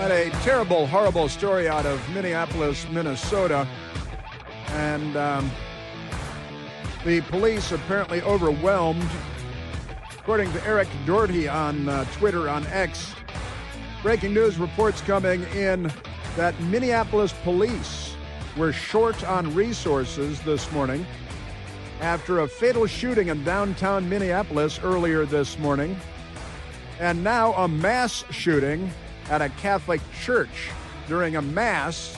Had a terrible, horrible story out of Minneapolis, Minnesota. And the police apparently overwhelmed. According to Eric Doherty on Twitter, on X, breaking news reports coming in that Minneapolis police were short on resources this morning after a fatal shooting in downtown Minneapolis earlier this morning. And now a mass shooting at a Catholic church. During a mass,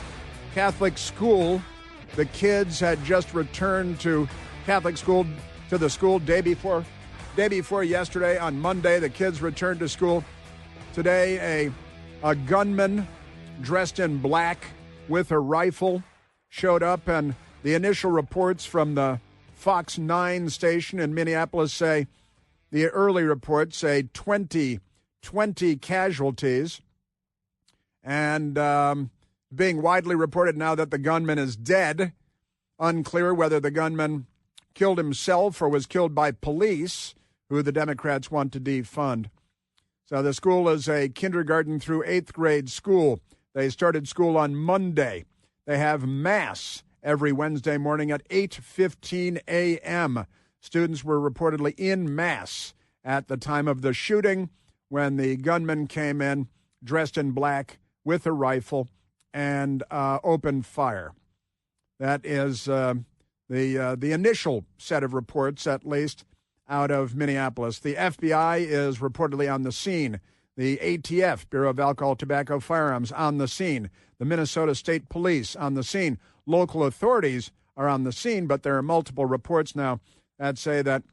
Catholic school, the kids had just returned to Catholic school, to the school day before yesterday. On Monday, the kids returned to school. Today, a gunman dressed in black with a rifle showed up, and the initial reports from the Fox 9 station in Minneapolis say, the early reports say 20 casualties, and being widely reported now that the gunman is dead. Unclear whether the gunman killed himself or was killed by police, who the Democrats want to defund. So the school is a kindergarten through 8th grade school. They started school on Monday. They have Mass every Wednesday morning at 8:15 a.m. Students were reportedly in Mass at the time of the shooting when the gunman came in dressed in black with a rifle and opened fire. That is the initial set of reports, at least, out of Minneapolis. The FBI is reportedly on the scene. The ATF, Bureau of Alcohol, Tobacco, Firearms, on the scene. The Minnesota State Police on the scene. Local authorities are on the scene, but there are multiple reports now that say that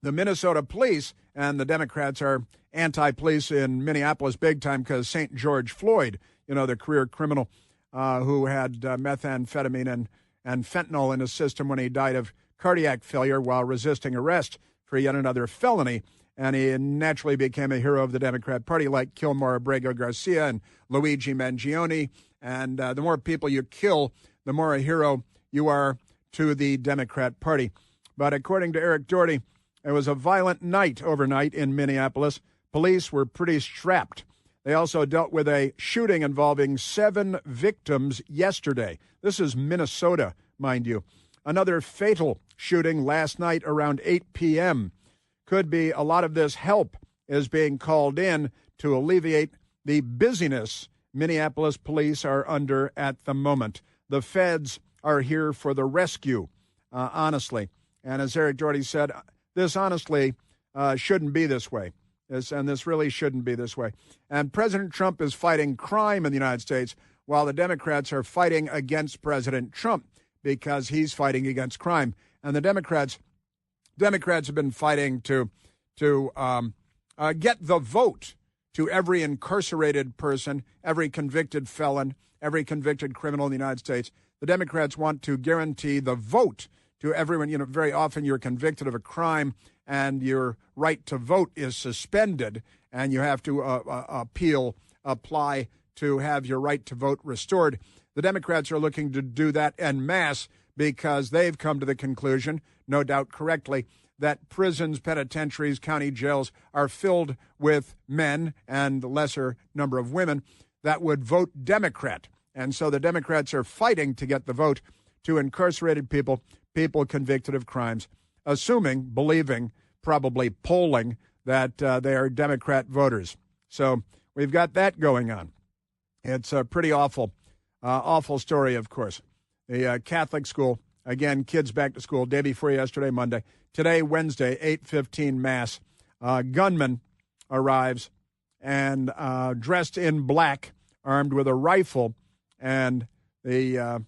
the Minnesota police and the Democrats are anti-police in Minneapolis big time because St. George Floyd, the career criminal who had methamphetamine and fentanyl in his system when he died of cardiac failure while resisting arrest for yet another felony. And he naturally became a hero of the Democrat Party, like Kilmore Abrego Garcia and Luigi Mangione. And the more people you kill, the more a hero you are to the Democrat Party. But according to Eric Doherty, it was a violent night overnight in Minneapolis. Police were pretty strapped. They also dealt with a shooting involving 7 victims yesterday. This is Minnesota, mind you. Another fatal shooting last night around 8 p.m. Could be a lot of this help is being called in to alleviate the busyness Minneapolis police are under at the moment. The feds are here for the rescue, honestly. And as Eric Doherty said, this honestly shouldn't be this way. This really shouldn't be this way. And President Trump is fighting crime in the United States while the Democrats are fighting against President Trump because he's fighting against crime. And the Democrats have been fighting to get the vote to every incarcerated person, every convicted felon, every convicted criminal in the United States. The Democrats want to guarantee the vote to everyone. Very often you're convicted of a crime and your right to vote is suspended, and you have to apply to have your right to vote restored. The Democrats are looking to do that en masse because they've come to the conclusion, no doubt correctly, that prisons, penitentiaries, county jails are filled with men and the lesser number of women that would vote Democrat. And so the Democrats are fighting to get the vote to incarcerated people convicted of crimes, believing, probably polling that they are Democrat voters. So we've got that going on. It's a pretty awful story, of course. The Catholic school, again, kids back to school, day before yesterday, Monday. Today, Wednesday, 8:15 Mass. Gunman arrives and dressed in black, armed with a rifle, and the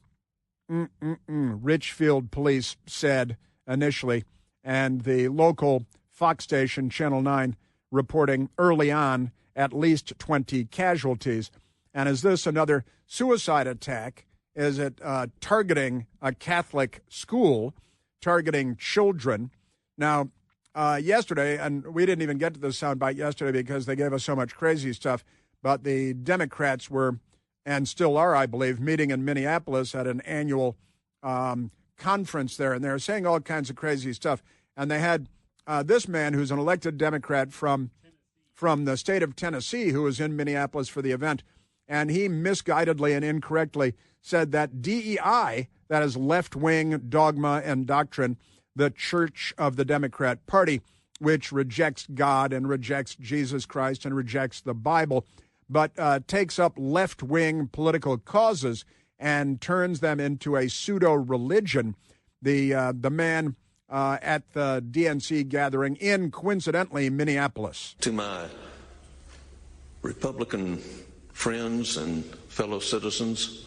Richfield police said initially, and the local Fox station, Channel 9, reporting early on at least 20 casualties. And is this another suicide attack? Is it targeting a Catholic school, targeting children? Now, yesterday, and we didn't even get to the soundbite yesterday because they gave us so much crazy stuff, but the Democrats were, and still are, I believe, meeting in Minneapolis at an annual conference there, and they were saying all kinds of crazy stuff. And they had this man who's an elected Democrat from the state of Tennessee who was in Minneapolis for the event, and he misguidedly and incorrectly said that DEI, that is left-wing dogma and doctrine, the church of the Democrat Party, which rejects God and rejects Jesus Christ and rejects the Bible, but takes up left-wing political causes and turns them into a pseudo-religion. The man at the DNC gathering in, coincidentally, Minneapolis. To my Republican friends and fellow citizens,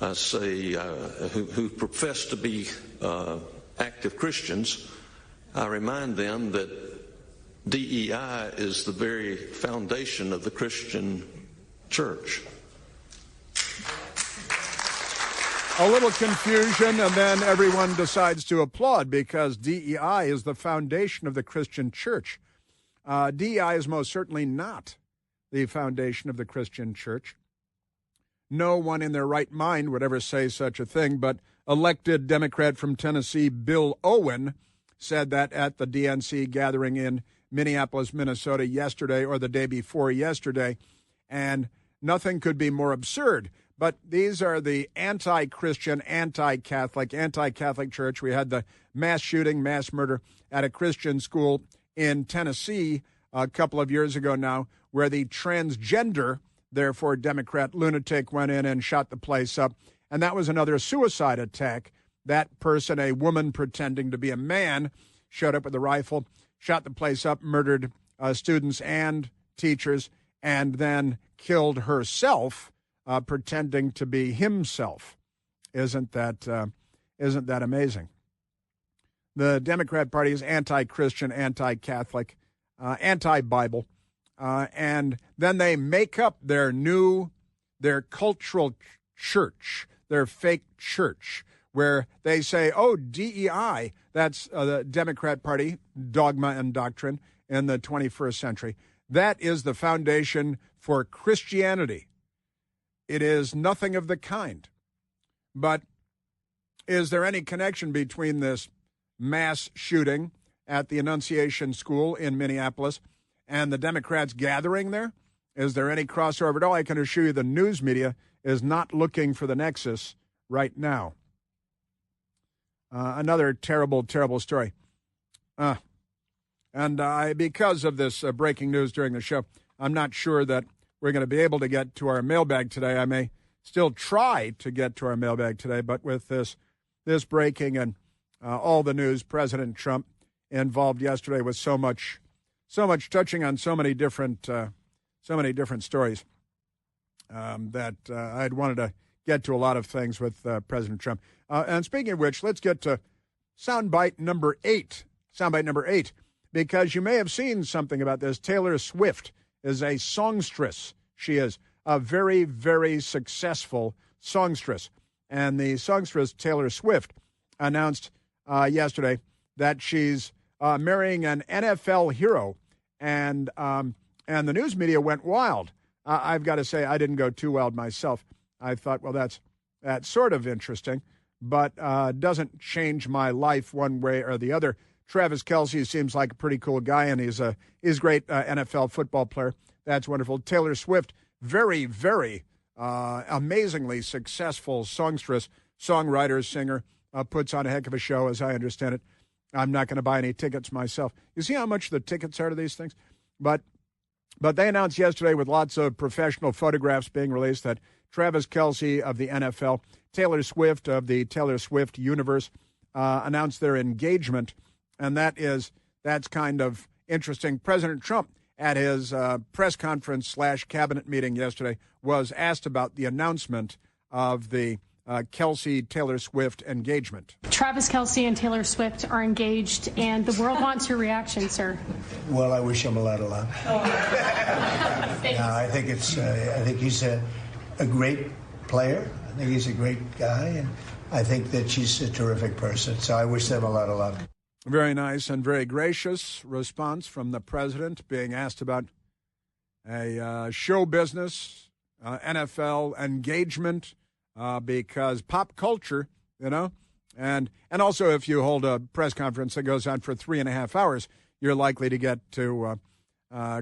I say, who profess to be active Christians, I remind them that DEI is the very foundation of the Christian church. A little confusion, and then everyone decides to applaud because DEI is the foundation of the Christian church. DEI is most certainly not the foundation of the Christian church. No one in their right mind would ever say such a thing, but elected Democrat from Tennessee Bill Owen said that at the DNC gathering in Minneapolis, Minnesota yesterday, or the day before yesterday, and nothing could be more absurd. But these are the anti-Christian, anti-Catholic church. We had the mass shooting, mass murder at a Christian school in Tennessee a couple of years ago now, where the transgender, therefore Democrat lunatic, went in and shot the place up. And that was another suicide attack. That person, a woman pretending to be a man, showed up with a rifle, shot the place up, murdered students and teachers, and then killed herself, pretending to be himself. Isn't that amazing? The Democrat Party is anti-Christian, anti-Catholic, anti-Bible, and then they make up their cultural church, their fake church, where they say, oh, DEI, that's the Democrat Party dogma and doctrine in the 21st century. That is the foundation for Christianity. It is nothing of the kind. But is there any connection between this mass shooting at the Annunciation School in Minneapolis and the Democrats gathering there? Is there any crossover at all? I can assure you the news media is not looking for the nexus right now. Another terrible, terrible story. Because of this breaking news during the show, I'm not sure that we're going to be able to get to our mailbag today. I may still try to get to our mailbag today, but with this breaking and all the news, President Trump involved yesterday with so much touching on so many different stories that I'd wanted to get to a lot of things with President Trump. And speaking of which, let's get to soundbite number 8. Soundbite number 8, because you may have seen something about this. Taylor Swift is a songstress. She is a very, very successful songstress. And the songstress Taylor Swift announced yesterday that she's marrying an NFL hero, and the news media went wild. I've got to say, I didn't go too wild myself. I thought, well, that's sort of interesting, but doesn't change my life one way or the other. Travis Kelce seems like a pretty cool guy, and he's a great NFL football player. That's wonderful. Taylor Swift, very, very amazingly successful songstress, songwriter, singer, puts on a heck of a show, as I understand it. I'm not going to buy any tickets myself. You see how much the tickets are to these things? But they announced yesterday, with lots of professional photographs being released, that Travis Kelce of the NFL, Taylor Swift of the Taylor Swift universe, announced their engagement. And that's kind of interesting. President Trump, at his press conference / cabinet meeting yesterday, was asked about the announcement of the Kelce-Taylor Swift engagement. Travis Kelce and Taylor Swift are engaged, and the world wants your reaction, sir. Well, I wish him a lot of luck. I think he's a great player. I think he's a great guy, and I think that she's a terrific person. So I wish them a lot of luck. Very nice and very gracious response from the president, being asked about a show business, NFL engagement, because pop culture, and also if you hold a press conference that goes on for 3.5 hours, you're likely to get to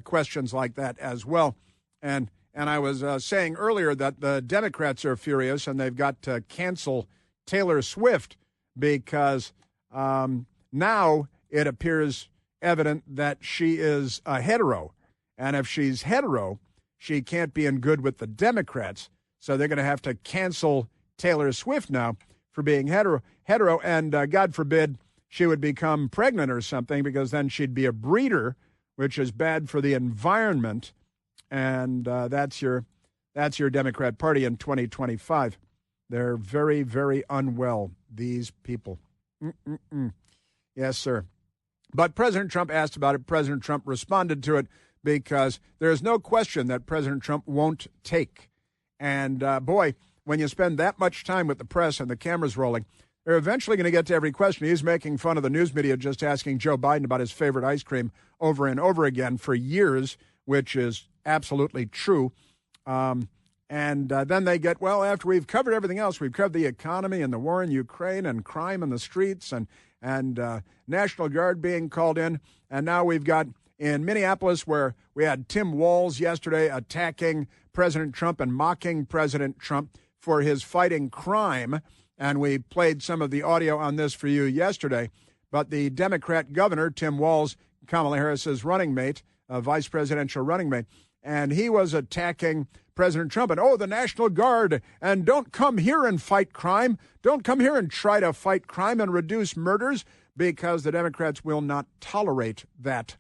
questions like that as well. And And I was saying earlier that the Democrats are furious and they've got to cancel Taylor Swift because now it appears evident that she is a hetero. And if she's hetero, she can't be in good with the Democrats. So they're going to have to cancel Taylor Swift now for being hetero. And God forbid she would become pregnant or something, because then she'd be a breeder, which is bad for the environment. And that's your Democrat Party in 2025. They're very, very unwell, these people. Yes, sir. But President Trump asked about it. President Trump responded to it because there is no question that President Trump won't take. And, boy, when you spend that much time with the press and the cameras rolling, they're eventually going to get to every question. He's making fun of the news media just asking Joe Biden about his favorite ice cream over and over again for years, which is absolutely true. And then they get, well, after we've covered everything else, we've covered the economy and the war in Ukraine and crime in the streets and National Guard being called in. And now we've got in Minneapolis, where we had Tim Walz yesterday attacking President Trump and mocking President Trump for his fighting crime. And we played some of the audio on this for you yesterday. But the Democrat governor, Tim Walz, Kamala Harris's running mate, vice presidential running mate, and he was attacking President Trump and, the National Guard, and don't come here and fight crime. Don't come here and try to fight crime and reduce murders, because the Democrats will not tolerate that.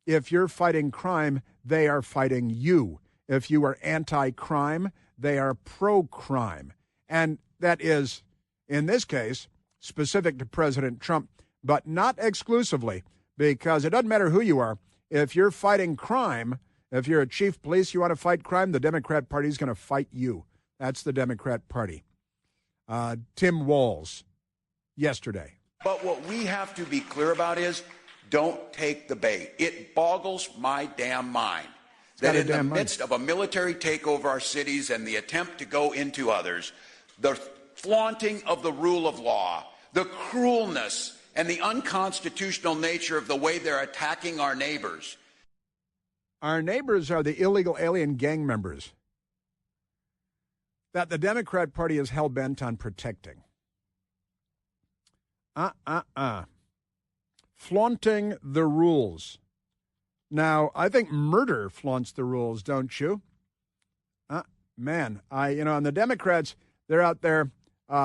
If you're fighting crime, they are fighting you. If you are anti-crime, they are pro-crime. And that is, in this case, specific to President Trump, but not exclusively, because it doesn't matter who you are. If you're fighting crime, if you're a chief of police, you want to fight crime, the Democrat Party is going to fight you. That's the Democrat Party. Tim Walz, yesterday. But what we have to be clear about is, don't take the bait. It boggles my damn mind that in the midst of a military takeover of our cities and the attempt to go into others, the flaunting of the rule of law, the cruelness and the unconstitutional nature of the way they're attacking our neighbors. Our neighbors are the illegal alien gang members that the Democrat Party is hell-bent on protecting. Flaunting the rules. Now, I think murder flaunts the rules, don't you? And the Democrats, they're out there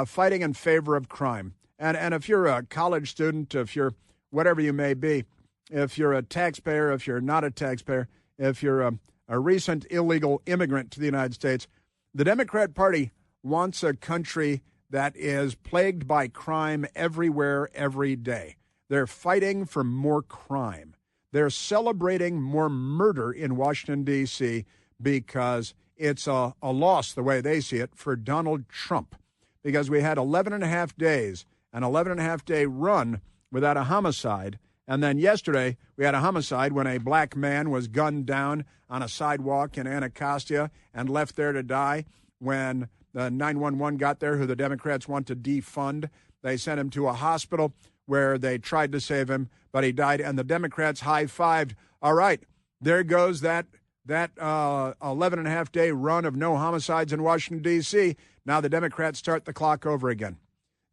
fighting in favor of crime. And if you're a college student, if you're whatever you may be, if you're a taxpayer, if you're not a taxpayer, if you're a recent illegal immigrant to the United States, the Democrat Party wants a country that is plagued by crime everywhere, every day. They're fighting for more crime. They're celebrating more murder in Washington, D.C., because it's a loss, the way they see it, for Donald Trump. Because we had 11 and a half days, an 11 and a half day run without a homicide. And then yesterday, we had a homicide when a black man was gunned down on a sidewalk in Anacostia and left there to die. When the 911 got there, who the Democrats want to defund, they sent him to a hospital where they tried to save him, but he died, and the Democrats high-fived. All right, there goes that 11 and a half day run of no homicides in Washington, D.C. Now the Democrats start the clock over again.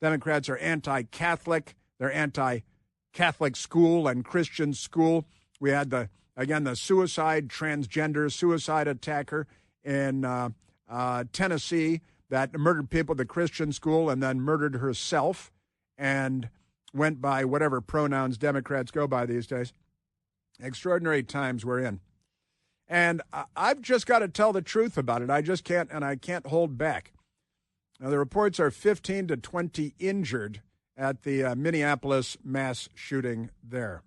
Democrats are anti-Catholic. They're anti-Catholic school and Christian school. We had the transgender suicide attacker in Tennessee that murdered people at the Christian school and then murdered herself and went by whatever pronouns Democrats go by these days. Extraordinary times we're in. And I've just got to tell the truth about it. I just can't, and I can't hold back. Now, the reports are 15 to 20 injured at the Minneapolis mass shooting there.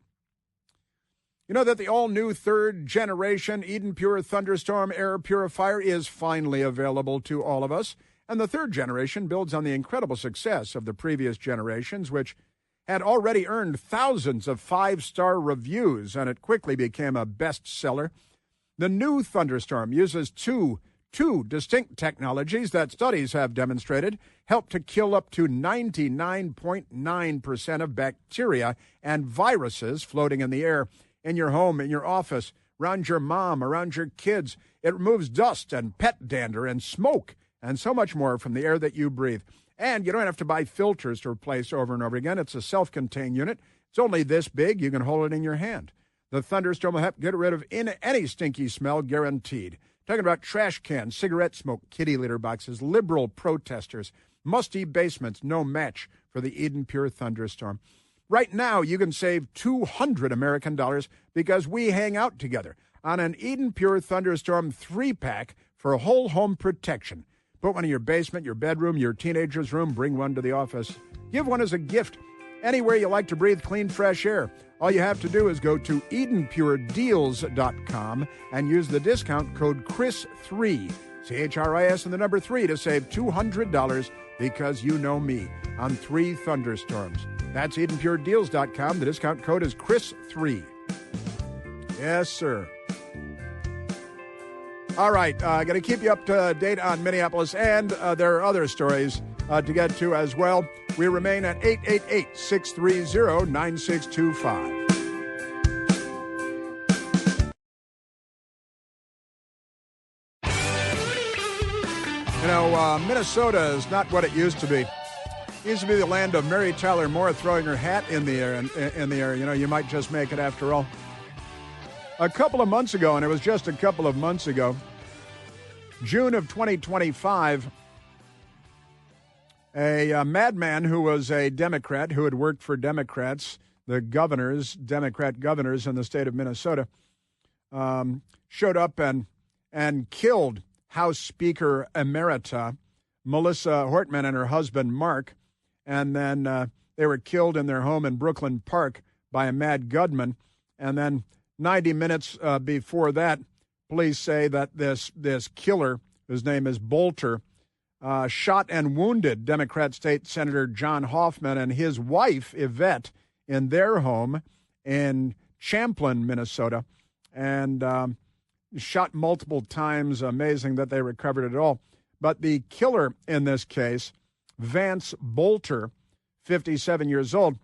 You know that the all-new third-generation Eden Pure Thunderstorm air purifier is finally available to all of us. And the third generation builds on the incredible success of the previous generations, which had already earned thousands of five-star reviews, and it quickly became a bestseller. The new Thunderstorm uses two distinct technologies that studies have demonstrated help to kill up to 99.9% of bacteria and viruses floating in the air in your home, in your office, around your mom, around your kids. It removes dust and pet dander and smoke and so much more from the air that you breathe. And you don't have to buy filters to replace over and over again. It's a self-contained unit. It's only this big. You can hold it in your hand. The Thunderstorm will help get rid of any stinky smell, guaranteed. Talking about trash cans, cigarette smoke, kitty litter boxes, liberal protesters, musty basements, no match for the Eden Pure Thunderstorm. Right now, you can save $200 American dollars because we hang out together on an Eden Pure Thunderstorm 3-pack for whole home protection. Put one in your basement, your bedroom, your teenager's room. Bring one to the office. Give one as a gift. Anywhere you like to breathe clean, fresh air. All you have to do is go to EdenPureDeals.com and use the discount code CHRIS3, CHRIS and the number 3 to save $200 because you know me on 3 thunderstorms. That's EdenPureDeals.com. The discount code is CHRIS3. Yes, sir. All right, going to keep you up to date on Minneapolis, and there are other stories to get to as well. We remain at 888-630-9625. You know, Minnesota is not what it used to be. It used to be the land of Mary Tyler Moore throwing her hat in the air. You know, you might just make it after all. A couple of months ago, and it was just a couple of months ago, June of 2025, a madman who was a Democrat, who had worked for Democrats, the Democrat governors in the state of Minnesota, showed up and killed House Speaker Emerita Melissa Hortman and her husband, Mark. And then they were killed in their home in Brooklyn Park by a mad gunman. And then 90 minutes before that, police say that this killer, whose name is Bolter, shot and wounded Democrat State Senator John Hoffman and his wife, Yvette, in their home in Champlin, Minnesota, and shot multiple times. Amazing that they recovered it all. But the killer in this case, Vance Bolter, 57 years old,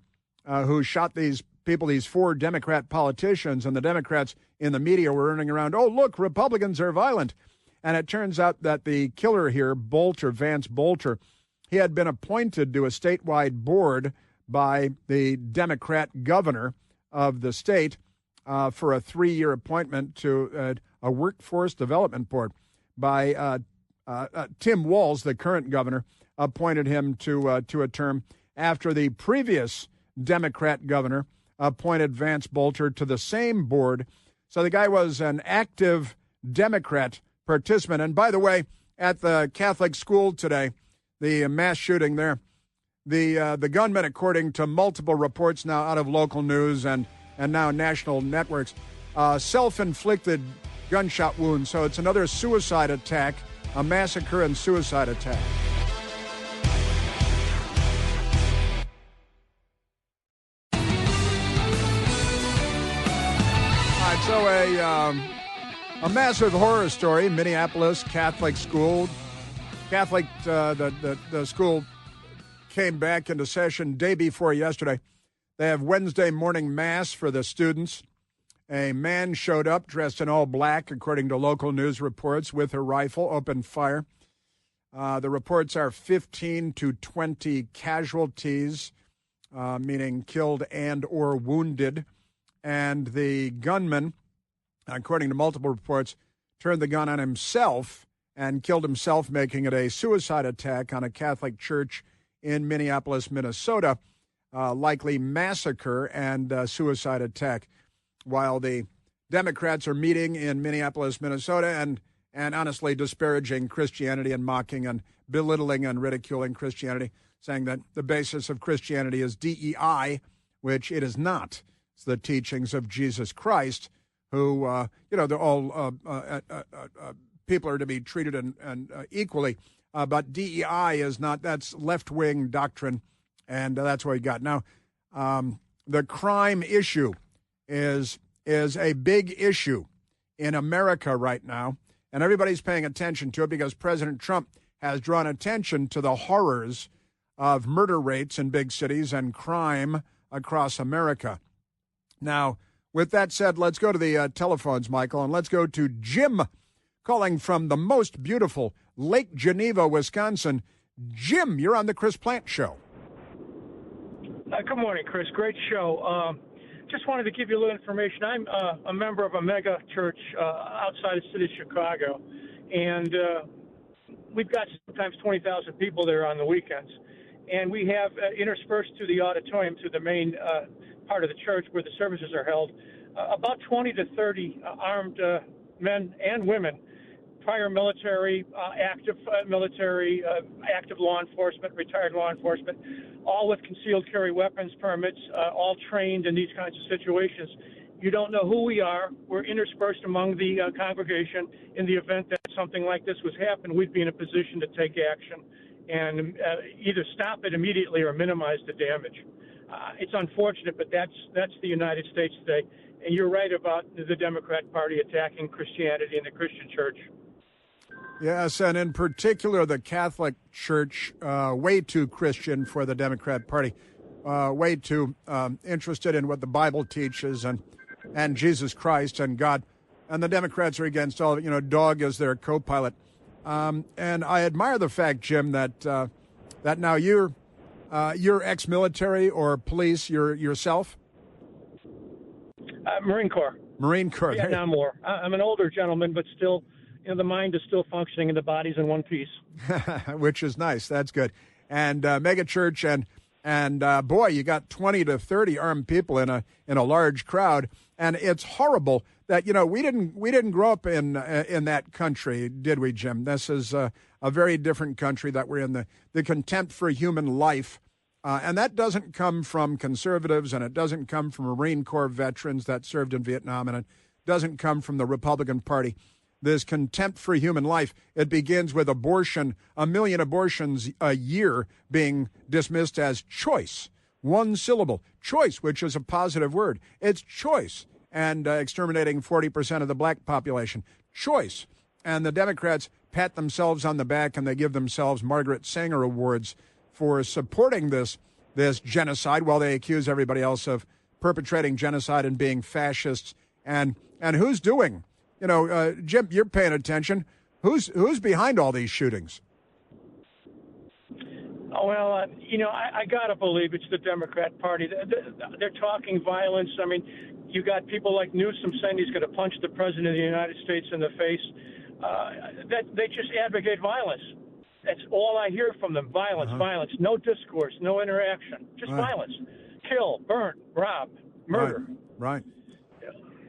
who shot these people, these 4 Democrat politicians, and the Democrats in the media were running around, oh, look, Republicans are violent. And it turns out that the killer here, Bolter, Vance Bolter, he had been appointed to a statewide board by the Democrat governor of the state for a 3-year appointment to a workforce development board by Tim Walz, the current governor, appointed him to a term after the previous Democrat governor appointed Vance Bolter to the same board. So the guy was an active Democrat participant. And by the way, at the Catholic school today, the mass shooting there, the gunman, according to multiple reports now out of local news and now national networks, self-inflicted gunshot wound. So it's another suicide attack, a massacre and suicide attack. All right, so a massive horror story. Minneapolis Catholic school. The school came back into session day before yesterday. They have Wednesday morning mass for the students. A man showed up dressed in all black, according to local news reports, with a rifle, opened fire. The reports are 15 to 20 casualties, meaning killed and or wounded. And the gunman, according to multiple reports, turned the gun on himself and killed himself, making it a suicide attack on a Catholic church in Minneapolis, Minnesota. Likely massacre and suicide attack, while the Democrats are meeting in Minneapolis, Minnesota, and honestly disparaging Christianity and mocking and belittling and ridiculing Christianity, saying that the basis of Christianity is DEI, which it is not. It's the teachings of Jesus Christ, who, they're all people are to be treated and equally. But DEI is not. That's left-wing doctrine. And that's what we got. Now, the crime issue is a big issue in America right now, and everybody's paying attention to it because President Trump has drawn attention to the horrors of murder rates in big cities and crime across America. Now, With that said, let's go to the telephones, Michael, and let's go to Jim calling from the most beautiful Lake Geneva, Wisconsin. Jim, you're on the Chris Plante Show. Good morning, Chris. Great show. Just wanted to give you a little information. I'm a member of a mega church outside the city of Chicago, and we've got sometimes 20,000 people there on the weekends. And we have interspersed through the auditorium, through the main part of the church where the services are held, about 20 to 30 armed men and women, prior military, active military, active law enforcement, retired law enforcement, all with concealed carry weapons permits, all trained in these kinds of situations. You don't know who we are. We're interspersed among the congregation. In the event that something like this was happening, we'd be in a position to take action and either stop it immediately or minimize the damage. It's unfortunate, but that's the United States today. And you're right about the Democrat Party attacking Christianity and the Christian church. Yes, and in particular, the Catholic Church, way too Christian for the Democrat Party, way too interested in what the Bible teaches and Jesus Christ and God. And the Democrats are against all of it. Dog is their co-pilot. And I admire the fact, Jim, that now you're ex-military or police yourself. Marine Corps. Marine Corps. Vietnam War. I'm an older gentleman, but still, the mind is still functioning and the body's in one piece. Which is nice. That's good. And mega church and boy, you got 20 to 30 armed people in a large crowd, and it's horrible that we didn't grow up in that country, did we, Jim? This is a very different country that we're in. The contempt for human life. And that doesn't come from conservatives, and it doesn't come from Marine Corps veterans that served in Vietnam, and it doesn't come from the Republican Party. This contempt for human life, it begins with abortion, 1 million abortions a year being dismissed as choice. One syllable, choice, which is a positive word. It's choice. And exterminating 40% of the black population. Choice. And the Democrats pat themselves on the back and they give themselves Margaret Sanger Awards for supporting this genocide while they accuse everybody else of perpetrating genocide and being fascists. And who's doing? Jim, you're paying attention. Who's behind all these shootings? Oh, well, I got to believe it's the Democrat Party. They're talking violence. I mean, you got people like Newsom saying he's going to punch the President of the United States in the face. They just advocate violence. That's all I hear from them. Violence, violence. No discourse, no interaction. Just violence. Kill, burn, rob, murder. Right.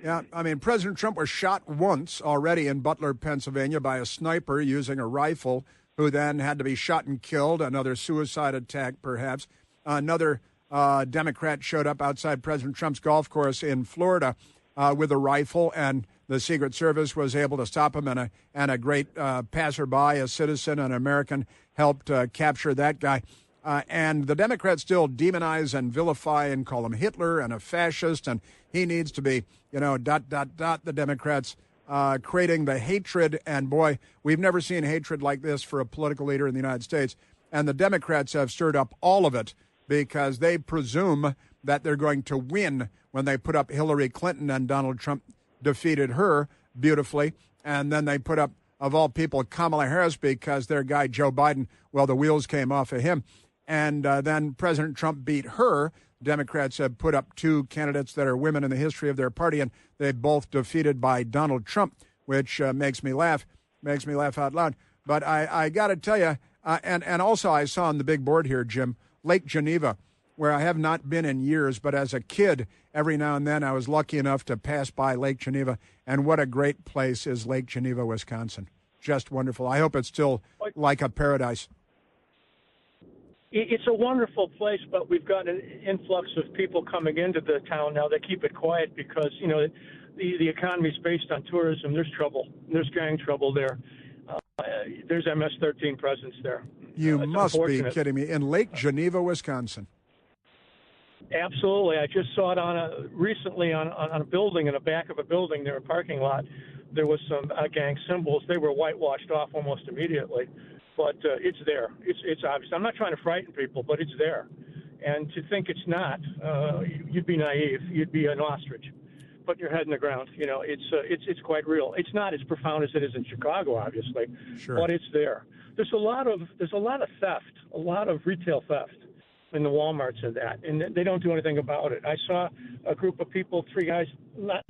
Yeah, I mean, President Trump was shot once already in Butler, Pennsylvania by a sniper using a rifle, who then had to be shot and killed. Another suicide attack, perhaps. Another Democrat showed up outside President Trump's golf course in Florida with a rifle, and the Secret Service was able to stop him, and a great passerby, a citizen, an American, helped capture that guy. And the Democrats still demonize and vilify and call him Hitler and a fascist, and he needs to be, The Democrats creating the hatred, and boy, we've never seen hatred like this for a political leader in the United States. And the Democrats have stirred up all of it because they presume that they're going to win when they put up Hillary Clinton, and Donald Trump defeated her beautifully. And then they put up, of all people, Kamala Harris because their guy Joe Biden, well, the wheels came off of him. And then President Trump beat her. Democrats have put up two candidates that are women in the history of their party, and they both defeated by Donald Trump, which makes me laugh out loud. But I got to tell you, and also I saw on the big board here, Jim, Lake Geneva, where I have not been in years, but as a kid, every now and then I was lucky enough to pass by Lake Geneva, and what a great place is Lake Geneva, Wisconsin. Just wonderful. I hope it's still like a paradise. It's a wonderful place, but we've got an influx of people coming into the town now. They keep it quiet because, the economy is based on tourism. There's trouble. There's gang trouble there. There's MS-13 presence there. You must be kidding me. In Lake Geneva, Wisconsin. Absolutely. I just saw it recently on a building, in the back of a building near a parking lot. There was some gang symbols. They were whitewashed off almost immediately. But it's there. It's obvious. I'm not trying to frighten people, but it's there. And to think it's not, you'd be naive. You'd be an ostrich. putting your head in the ground. It's quite real. It's not as profound as it is in Chicago, obviously, but it's there. There's a lot of theft, a lot of retail theft in the Walmarts and that, and they don't do anything about it. I saw a group of people, 3 guys, not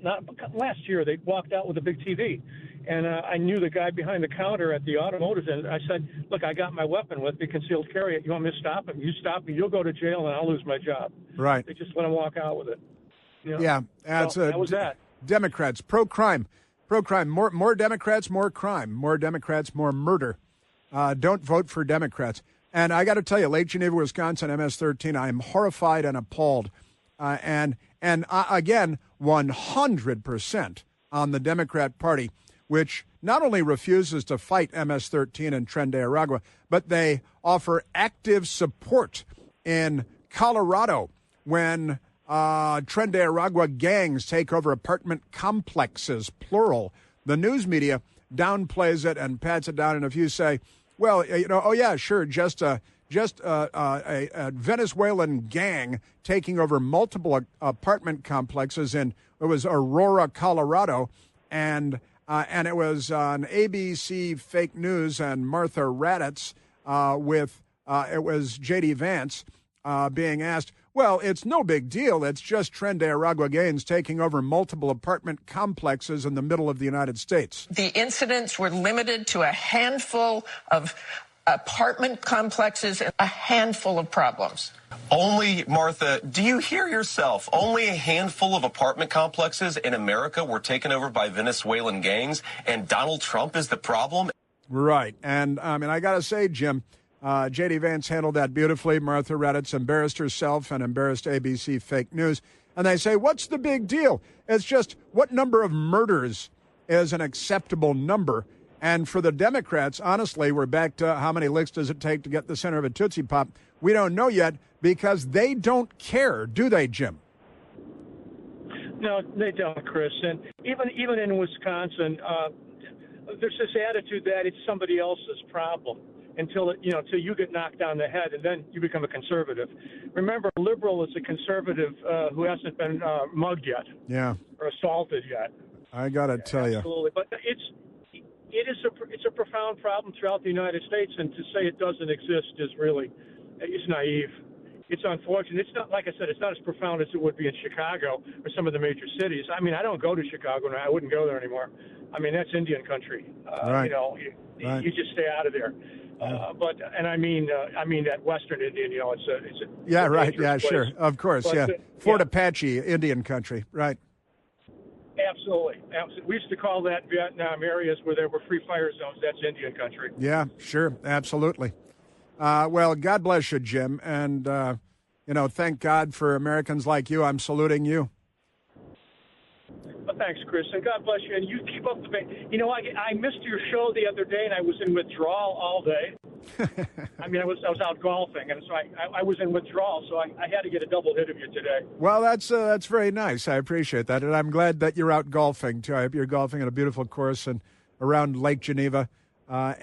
last year. They walked out with a big TV, and I knew the guy behind the counter at the automotive, and I said, "Look, I got my weapon with me, concealed carry. You want me to stop him? You stop me, you'll go to jail, and I'll lose my job." Right. They just let him walk out with it. Yeah, that was that. Democrats pro-crime, more Democrats, more crime, more Democrats, more murder. Don't vote for Democrats. And I got to tell you, Lake Geneva, Wisconsin, MS-13, I am horrified and appalled. And again, 100% on the Democrat Party, which not only refuses to fight MS-13 and Tren de Aragua, but they offer active support in Colorado when Tren de Aragua gangs take over apartment complexes, plural. The news media downplays it and pats it down. And if you say, well, oh yeah, sure, just a Venezuelan gang taking over multiple apartment complexes in, it was Aurora, Colorado, and it was on ABC Fake News and Martha Raddatz it was J.D. Vance being asked, well, it's no big deal. It's just Tren de Aragua gangs taking over multiple apartment complexes in the middle of the United States. The incidents were limited to a handful of apartment complexes and a handful of problems. Only, Martha, do you hear yourself? Only a handful of apartment complexes in America were taken over by Venezuelan gangs, and Donald Trump is the problem? Right. And I got to say, Jim, J.D. Vance handled that beautifully. Martha Raddatz embarrassed herself and embarrassed ABC Fake News. And they say, what's the big deal? It's just what number of murders is an acceptable number? And for the Democrats, honestly, we're back to how many licks does it take to get the center of a Tootsie Pop? We don't know yet because they don't care, do they, Jim? No, they don't, Chris. And even in Wisconsin, there's this attitude that it's somebody else's problem until you get knocked on the head, and then you become a conservative. Remember, a liberal is a conservative who hasn't been mugged yet, or assaulted yet. I gotta tell you, absolutely. But it's a profound problem throughout the United States, and to say it doesn't exist is it's naive. It's unfortunate. It's not, like I said, it's not as profound as it would be in Chicago or some of the major cities. I mean, I don't go to Chicago now. I wouldn't go there anymore. I mean, that's Indian country. Right. You just stay out of there. I mean that Western Indian, it's yeah, right, yeah, place. Sure, of course, Fort Apache, Indian country, right? Absolutely. We used to call that Vietnam areas where there were free fire zones. That's Indian country. Yeah, sure, absolutely. Well, God bless you, Jim, and thank God for Americans like you. I'm saluting you. Well, thanks, Chris, and God bless you. And you keep up the pace. I missed your show the other day, and I was in withdrawal all day. I mean, I was out golfing, and so I was in withdrawal, so I had to get a double hit of you today. Well, that's very nice. I appreciate that, and I'm glad that you're out golfing too. I hope you're golfing at a beautiful course and around Lake Geneva. I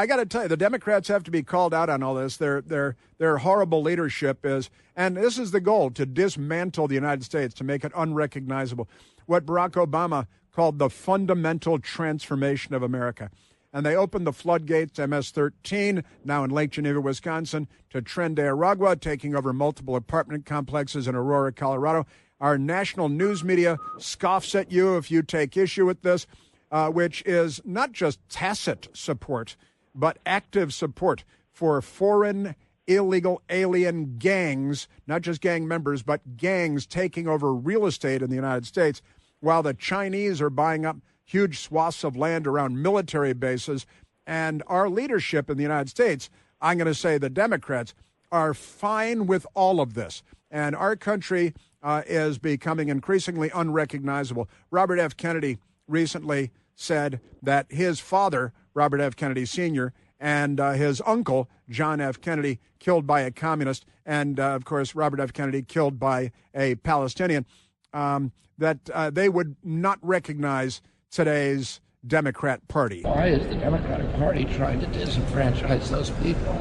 got to tell you, the Democrats have to be called out on all this. Their horrible leadership is, and this is the goal, to dismantle the United States, to make it unrecognizable. What Barack Obama called the fundamental transformation of America. And they opened the floodgates, MS-13, now in Lake Geneva, Wisconsin, to Tren de Aragua, taking over multiple apartment complexes in Aurora, Colorado. Our national news media scoffs at you if you take issue with this, which is not just tacit support, but active support for foreign illegal alien gangs, not just gang members, but gangs taking over real estate in the United States, while the Chinese are buying up huge swaths of land around military bases. And our leadership in the United States, I'm going to say the Democrats, are fine with all of this. And our country is becoming increasingly unrecognizable. Robert F. Kennedy recently said that his father, Robert F. Kennedy Sr., and his uncle, John F. Kennedy, killed by a communist, and, of course, Robert F. Kennedy killed by a Palestinian, that they would not recognize today's Democrat Party. Why is the Democratic Party trying to disenfranchise those people?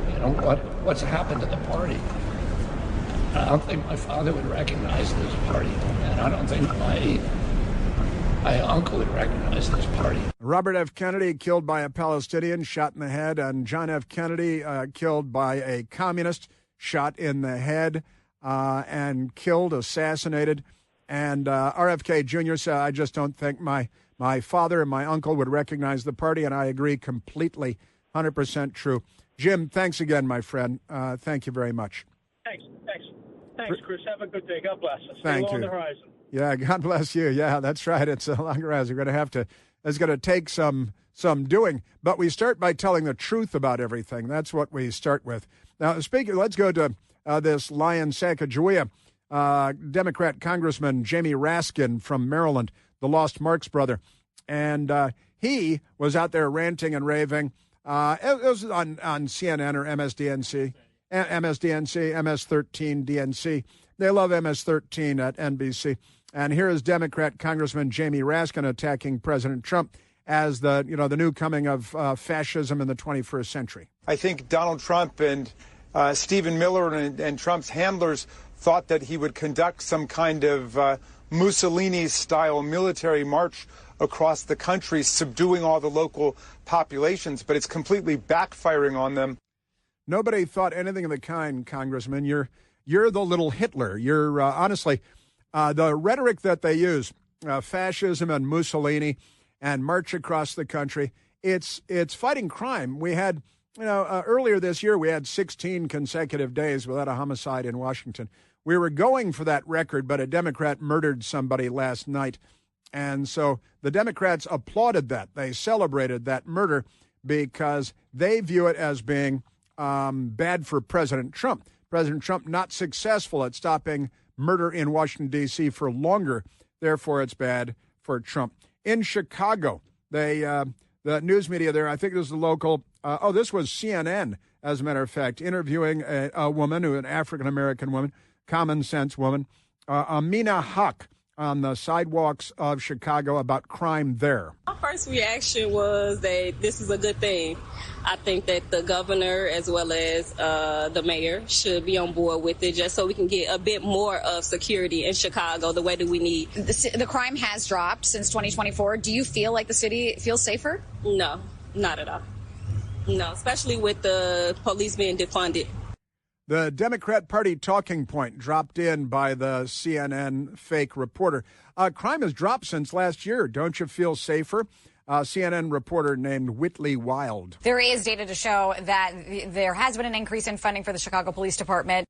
What's happened to the party? I don't think my father would recognize this party, and I don't think my uncle would recognize this party. Robert F. Kennedy killed by a Palestinian, shot in the head, and John F. Kennedy killed by a communist, shot in the head, and killed, assassinated. And RFK Jr. said, I just don't think my father and my uncle would recognize the party, and I agree completely, 100% true. Jim, thanks again, my friend. Thank you very much. Thanks, Chris. Have a good day. God bless us. Thank you. On the horizon. Yeah, God bless you. Yeah, that's right. It's a long horizon. We're going to have to. It's going to take some doing, but we start by telling the truth about everything. That's what we start with. Now, let's go to this Lyon Sacagawea, Democrat Congressman Jamie Raskin from Maryland, the Lost Marks brother, and he was out there ranting and raving. It was on CNN or MS-13 DNC. They love MS-13 at NBC. And here is Democrat Congressman Jamie Raskin attacking President Trump as the new coming of fascism in the 21st century. I think Donald Trump and Stephen Miller and Trump's handlers thought that he would conduct some kind of Mussolini-style military march across the country, subduing all the local populations, but it's completely backfiring on them. Nobody thought anything of the kind, Congressman. You're the little Hitler. You're honestly, the rhetoric that they use, fascism and Mussolini, and march across the country. It's fighting crime. We had, earlier this year we had 16 consecutive days without a homicide in Washington. We were going for that record, but a Democrat murdered somebody last night, and so the Democrats applauded that. They celebrated that murder because they view it as being bad for President Trump. President Trump not successful at stopping murder in Washington, D.C. for longer. Therefore, it's bad for Trump. In Chicago, the news media there, I think this is the local, this was CNN, as a matter of fact, interviewing a woman, an African-American woman, common sense woman, Amina Haq, on the sidewalks of Chicago about crime there. My first reaction was that this is a good thing. I think that the governor as well as the mayor should be on board with it just so we can get a bit more of security in Chicago the way that we need. The crime has dropped since 2024. Do you feel like the city feels safer? No, not at all. No, especially with the police being defunded. The Democrat Party talking point dropped in by the CNN fake reporter. Crime has dropped since last year. Don't you feel safer? CNN reporter named Whitley Wild. There is data to show that there has been an increase in funding for the Chicago Police Department.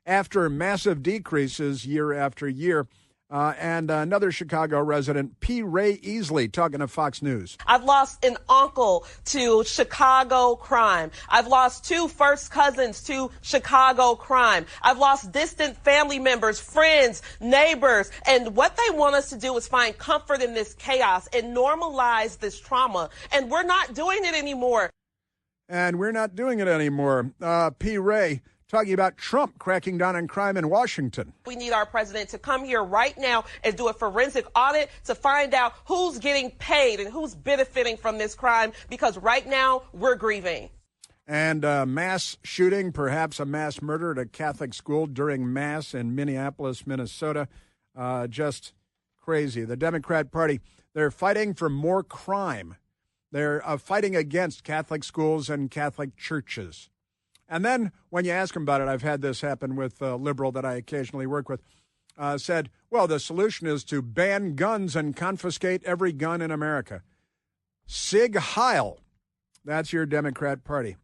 After massive decreases year after year. And another Chicago resident, P. Ray Easley, talking to Fox News. I've lost an uncle to Chicago crime. I've lost 2 first cousins to Chicago crime. I've lost distant family members, friends, neighbors. And what they want us to do is find comfort in this chaos and normalize this trauma. And we're not doing it anymore. P. Ray talking about Trump cracking down on crime in Washington. We need our president to come here right now and do a forensic audit to find out who's getting paid and who's benefiting from this crime, because right now we're grieving. And mass shooting, perhaps a mass murder at a Catholic school during Mass in Minneapolis, Minnesota. Just crazy. The Democrat Party, they're fighting for more crime. They're fighting against Catholic schools and Catholic churches. And then when you ask them about it, I've had this happen with a liberal that I occasionally work with, said, well, the solution is to ban guns and confiscate every gun in America. Sig Heil. That's your Democrat Party.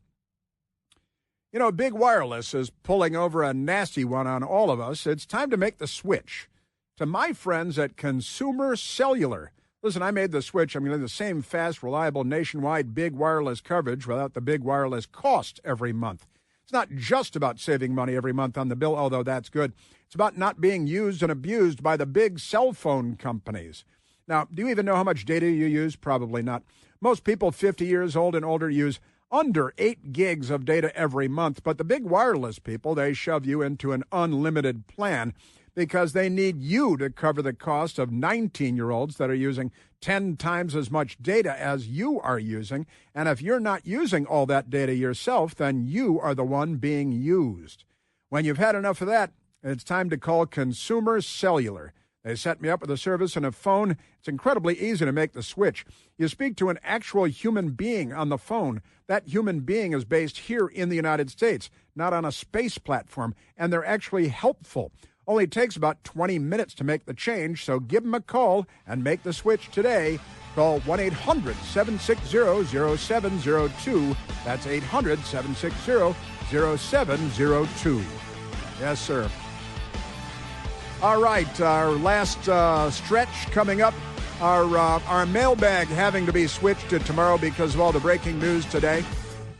Big Wireless is pulling over a nasty one on all of us. It's time to make the switch to my friends at Consumer Cellular. Listen, I made the switch. I'm getting the same fast, reliable, nationwide big wireless coverage without the big wireless cost every month. It's not just about saving money every month on the bill, although that's good. It's about not being used and abused by the big cell phone companies. Now, do you even know how much data you use? Probably not. Most people 50 years old and older use under 8 gigs of data every month, but the big wireless people, they shove you into an unlimited plan because they need you to cover the cost of 19-year-olds that are using 10 times as much data as you are using. And if you're not using all that data yourself, then you are the one being used. When you've had enough of that, It's time to call Consumer Cellular. They set me up with a service and a phone. It's incredibly easy to make the switch. You speak to an actual human being on the phone. That human being is based here in the United States, not on a space platform, and they're actually helpful. Only takes about 20 minutes to make the change, so give them a call and make the switch today. Call 1-800-760-0702. That's 800-760-0702. Yes, sir. All right, our last stretch coming up. Our mailbag having to be switched to tomorrow because of all the breaking news today.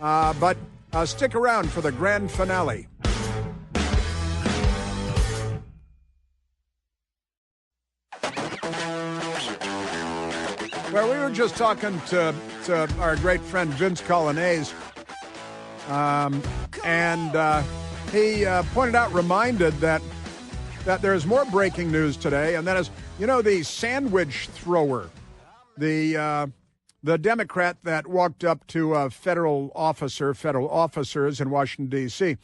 But stick around for the grand finale. Well, we were just talking to our great friend Vince Colonnese, and he pointed out, reminded that there's more breaking news today, and that is, the sandwich thrower, the Democrat that walked up to federal officers in Washington, D.C.,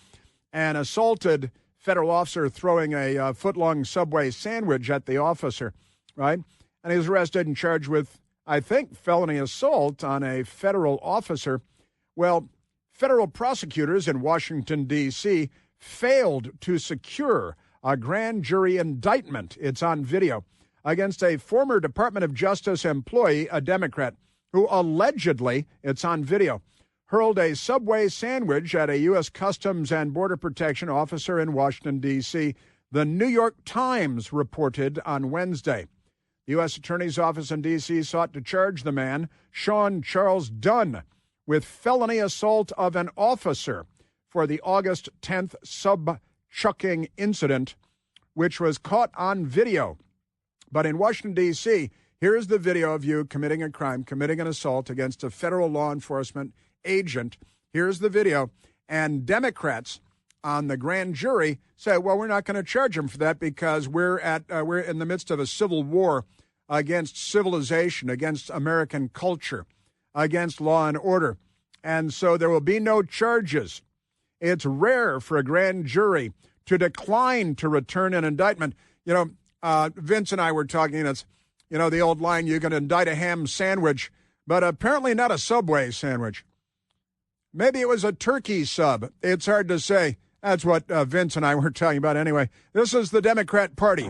and assaulted federal officer throwing a foot-long Subway sandwich at the officer, right? And he was arrested and charged with, I think, felony assault on a federal officer. Well, federal prosecutors in Washington, D.C. failed to secure a grand jury indictment, it's on video, against a former Department of Justice employee, a Democrat, who allegedly, it's on video, hurled a Subway sandwich at a U.S. Customs and Border Protection officer in Washington, D.C., the New York Times reported on Wednesday. The U.S. Attorney's Office in D.C. sought to charge the man, Sean Charles Dunn, with felony assault of an officer for the August 10th sub-chucking incident, which was caught on video. But in Washington, D.C., here's the video of you committing a crime, committing an assault against a federal law enforcement agent. Here's the video. And Democrats on the grand jury say, well, we're not going to charge him for that because we're in the midst of a civil war against civilization, against American culture, against law and order. And so there will be no charges. It's rare for a grand jury to decline to return an indictment. Vince and I were talking, it's, the old line, you can indict a ham sandwich, but apparently not a Subway sandwich. Maybe it was a turkey sub. It's hard to say. That's what Vince and I were talking about anyway. This is the Democrat Party.